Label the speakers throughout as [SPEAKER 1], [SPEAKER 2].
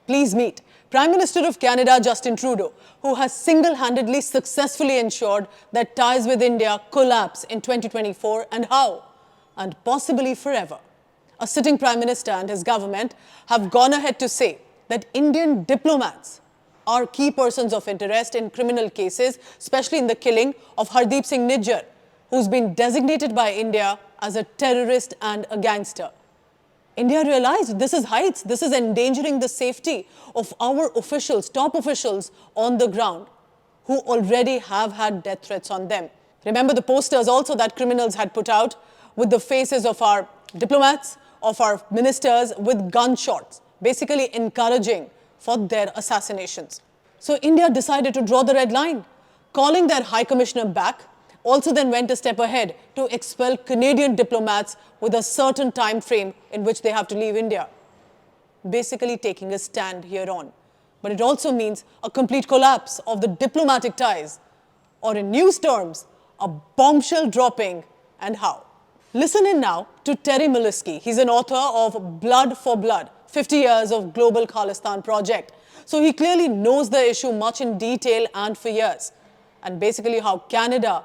[SPEAKER 1] Please meet Prime Minister of Canada, Justin Trudeau, who has single-handedly successfully ensured that ties with India collapse in 2024 and how, and possibly forever. A sitting Prime Minister and his government have gone ahead to say that Indian diplomats are key persons of interest in criminal cases, especially in the killing of Hardeep Singh Nijjar, who's been designated by India as a terrorist and a gangster. India realized this is heights, this is endangering the safety of our officials, top officials on the ground, who already have had death threats on them. Remember the posters also that criminals had put out with the faces of our diplomats, of our ministers with gunshots, basically encouraging for their assassinations. So India decided to draw the red line, calling their High Commissioner back, also then went a step ahead to expel Canadian diplomats with a certain time frame in which they have to leave India, basically taking a stand here on. But it also means a complete collapse of the diplomatic ties, or in news terms, a bombshell dropping, and how. Listen in now to Terry Miliski. He's an author of Blood for Blood, 50 Years of Global Khalistan Project. So he clearly knows the issue much in detail and for years. And basically how Canada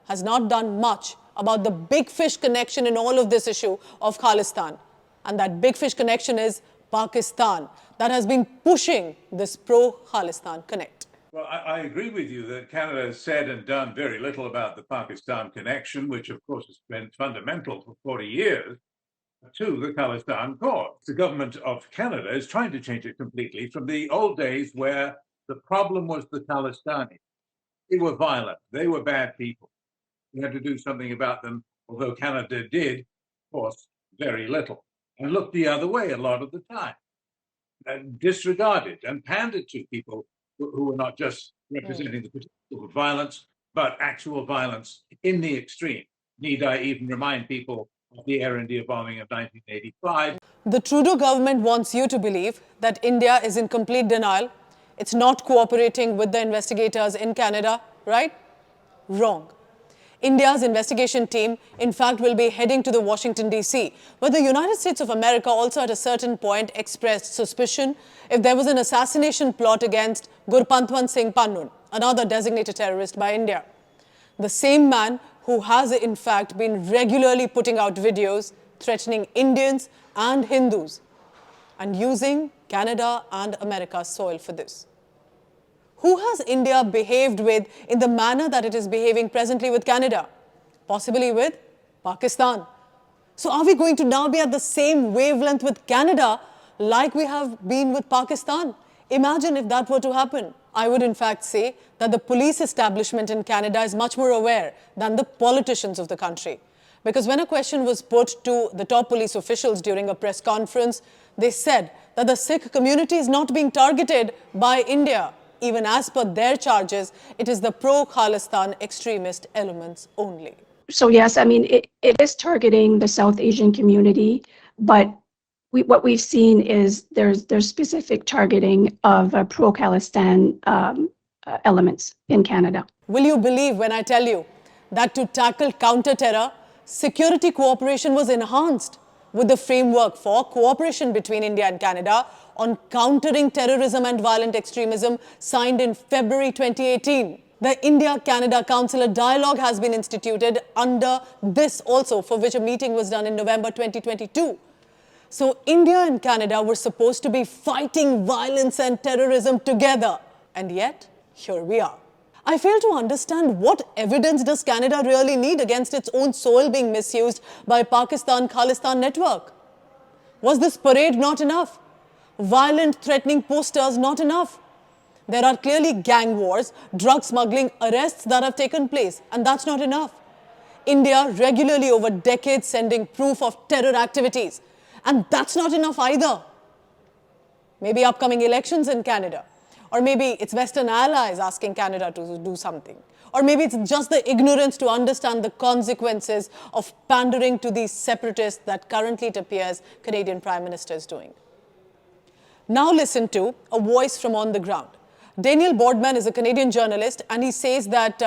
[SPEAKER 1] has not done much about the big fish connection in all of this issue of Khalistan. And that big fish connection is Pakistan, that has been pushing this pro-Khalistan connect.
[SPEAKER 2] Well, I agree with you that Canada has said and done very little about the Pakistan connection, which of course has been fundamental for 40 years to the Khalistan cause. The government of Canada is trying to change it completely from the old days where the problem was the Khalistanis. They were violent, they were bad people. We had to do something about them, although Canada did, of course, very little, and looked the other way a lot of the time, and disregarded and pandered to people who were not just representing the potential of violence, but actual violence in the extreme. Need I even remind people of the Air India bombing of 1985?
[SPEAKER 1] The Trudeau government wants you to believe that India is in complete denial. It's not cooperating with the investigators in Canada, right? Wrong. India's investigation team, in fact, will be heading to the Washington, D.C., where the United States of America also at a certain point expressed suspicion if there was an assassination plot against Gurpantwan Singh Pannun, another designated terrorist by India. The same man who has, in fact, been regularly putting out videos threatening Indians and Hindus and using Canada and America's soil for this. Who has India behaved with in the manner that it is behaving presently with Canada? Possibly with Pakistan. So are we going to now be at the same wavelength with Canada like we have been with Pakistan? Imagine if that were to happen. I would in fact say that the police establishment in Canada is much more aware than the politicians of the country. Because when a question was put to the top police officials during a press conference, they said that the Sikh community is not being targeted by India. Even as per their charges, it is the pro-Khalistan extremist elements only.
[SPEAKER 3] So yes, I mean, it is targeting the South Asian community, but what we've seen is there's specific targeting of pro-Khalistan elements in Canada.
[SPEAKER 1] Will you believe when I tell you that to tackle counter-terror, security cooperation was enhanced with the framework for cooperation between India and Canada on countering terrorism and violent extremism signed in February 2018. The India-Canada Consular Dialogue has been instituted under this also, for which a meeting was done in November 2022. So India and Canada were supposed to be fighting violence and terrorism together. And yet, here we are. I fail to understand what evidence does Canada really need against its own soil being misused by Pakistan-Khalistan network? Was this parade not enough? Violent, threatening posters not enough? There are clearly gang wars, drug smuggling, arrests that have taken place, and that's not enough. India regularly over decades sending proof of terror activities, and that's not enough either. Maybe upcoming elections in Canada, or maybe it's Western allies asking Canada to do something, or maybe it's just the ignorance to understand the consequences of pandering to these separatists that currently it appears Canadian Prime Minister is doing. Now listen to a voice from on the ground. Daniel Boardman is a Canadian journalist, and he says that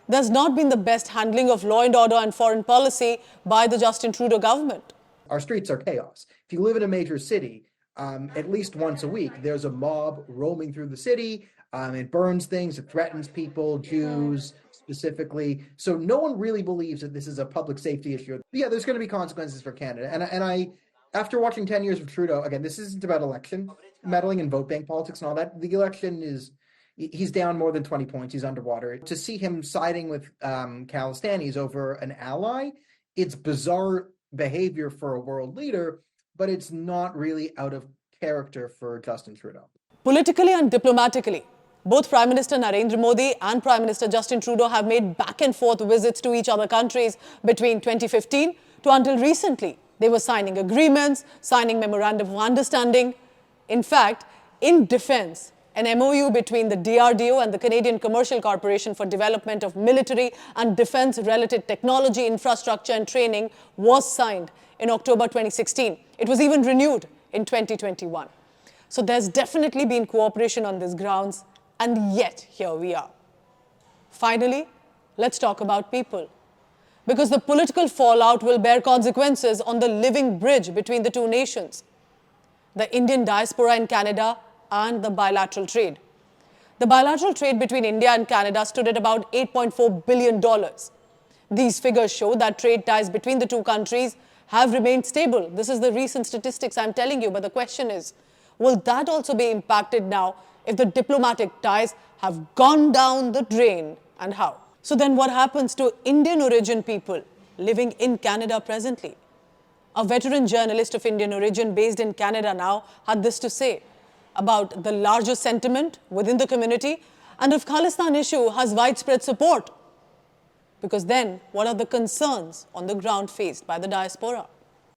[SPEAKER 1] there's not been the best handling of law and order and foreign policy by the Justin Trudeau government.
[SPEAKER 4] Our streets are chaos. If you live in a major city, at least once a week, there's a mob roaming through the city. It burns things, it threatens people, Jews specifically. So no one really believes that this is a public safety issue. But yeah, there's going to be consequences for Canada. And I, after watching 10 years of Trudeau, again, this isn't about election meddling and vote bank politics and all that. The election is, he's down more than 20 points. He's underwater. To see him siding with Khalistanis over an ally, it's bizarre behavior for a world leader, but it's not really out of character for Justin Trudeau.
[SPEAKER 1] Politically and diplomatically, both Prime Minister Narendra Modi and Prime Minister Justin Trudeau have made back and forth visits to each other countries between 2015 to until recently. They were signing agreements, signing memorandum of understanding. In fact, in defense, an MOU between the DRDO and the Canadian Commercial Corporation for Development of Military and Defense-related Technology, Infrastructure and Training was signed in October 2016. It was even renewed in 2021. So there's definitely been cooperation on these grounds, and yet here we are. Finally, let's talk about people. Because the political fallout will bear consequences on the living bridge between the two nations, the Indian diaspora in Canada and the bilateral trade. The bilateral trade between India and Canada stood at about $8.4 billion. These figures show that trade ties between the two countries have remained stable. This is the recent statistics I'm telling you, but the question is, will that also be impacted now if the diplomatic ties have gone down the drain, and how? So then what happens to Indian origin people living in Canada presently? A veteran journalist of Indian origin based in Canada now had this to say about the larger sentiment within the community and if Khalistan issue has widespread support. Because then, what are the concerns on the ground faced by the diaspora?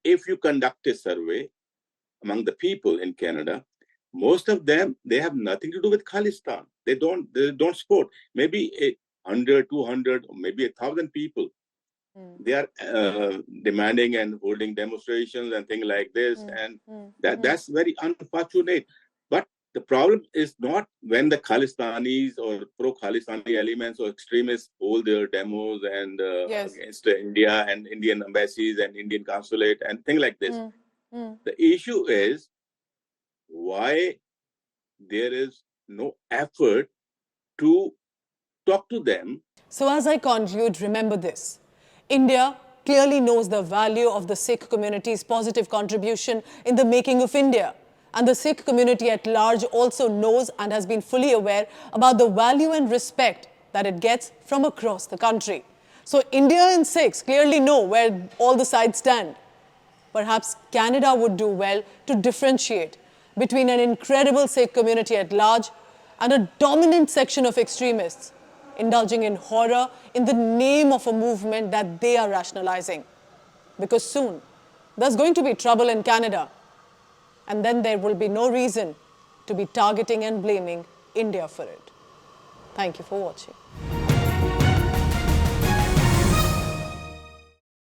[SPEAKER 5] If you conduct a survey among the people in Canada, most of them, they have nothing to do with Khalistan. They don't support. Maybe 100, 200, or maybe 1,000 people. They are demanding and holding demonstrations and things like this. That's very unfortunate. But the problem is not when the Khalistanis or pro-Khalistani elements or extremists hold their demos and against India and Indian embassies and Indian consulate and things like this. The issue is why there is no effort to talk to them.
[SPEAKER 1] So as I conclude, remember this. India clearly knows the value of the Sikh community's positive contribution in the making of India. And the Sikh community at large also knows and has been fully aware about the value and respect that it gets from across the country. So India and Sikhs clearly know where all the sides stand. Perhaps Canada would do well to differentiate between an incredible Sikh community at large and a dominant section of extremists indulging in horror in the name of a movement that they are rationalizing. Because soon, there's going to be trouble in Canada, and then there will be no reason to be targeting and blaming India for it. Thank you for watching.